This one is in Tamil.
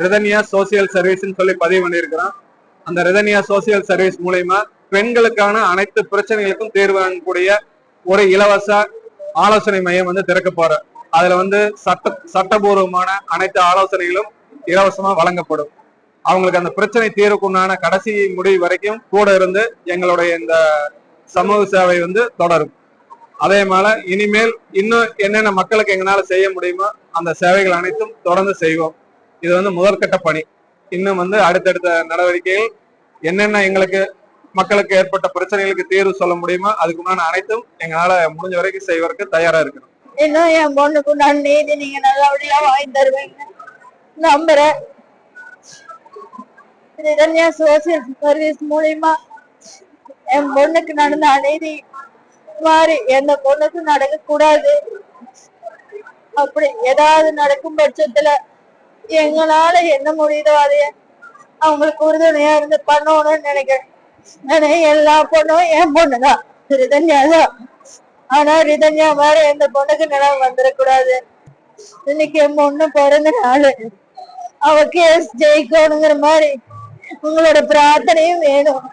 ரிதன்யா சோசியல் சர்வீஸ்ன்னு சொல்லி பதிவு பண்ணியிருக்கிறோம். அந்த ரிதன்யா சோசியல் சர்வீஸ் மூலயமா பெண்களுக்கான அனைத்து பிரச்சனைகளுக்கும் தீர்வு காணக்கூடிய ஒரு இலவச ஆலோசனை மையம் திறக்க போறோம். அதுல சட்டபூர்வமான அனைத்து ஆலோசனைகளும் இலவசமா வழங்கப்படும். அவங்களுக்கு அந்த பிரச்சனை தீர்வுக்குண்டான கடைசி முடிவு வரைக்கும் கூட இருந்து எங்களுடைய இந்த சமூக சேவை தொடரும். அதே போல இனிமேல் இன்னும் என்னென்ன மக்களுக்கு எங்களால செய்ய முடியுமோ அந்த சேவைகள் அனைத்தும் தொடர்ந்து செய்வோம். இது முதற்கட்ட பணி. இன்னும் அடுத்தடுத்த நடவடிக்கைகள் என்னென்ன எங்களுக்கு மக்களுக்கு ஏற்பட்ட பிரச்சனைகளுக்கு தீர்வு சொல்ல முடியுமோ அதுக்குண்டான அனைத்தும் எங்களால முடிஞ்ச வரைக்கும் செய்வதற்கு தயாரா இருக்கணும். இன்னும் என் பொண்ணுக்கு நான் நீதி நீங்க நல்லபடியா வாங்கி தருவீங்க நம்புறேன். ரிதன்யா சோசியல் சர்வீஸ் மூலியமா என் பொண்ணுக்கு நடந்த அநீதி மாதிரி எந்த பொண்ணுக்கும் நடக்க கூடாது. அப்படி ஏதாவது நடக்கும் பட்சத்துல எங்களால என்ன முடியுதோ அதைய அவங்களுக்கு உறுதுணையா இருந்து பண்ணணும்னு நினைக்கிறேன். எல்லா பொண்ணும் என் பொண்ணுதான், ரிதன்யா தான். ஆனா ரிதன்யா மாதிரி எந்த பொண்ணுக்கு நிலம் வந்துடக்கூடாது. இன்னைக்கு என் பொண்ணு பிறந்த நாள். அவ கேஸ் ஜெயிக்கணுங்கிற மாதிரி உங்களோட பிரார்த்தனையும் வேணும்.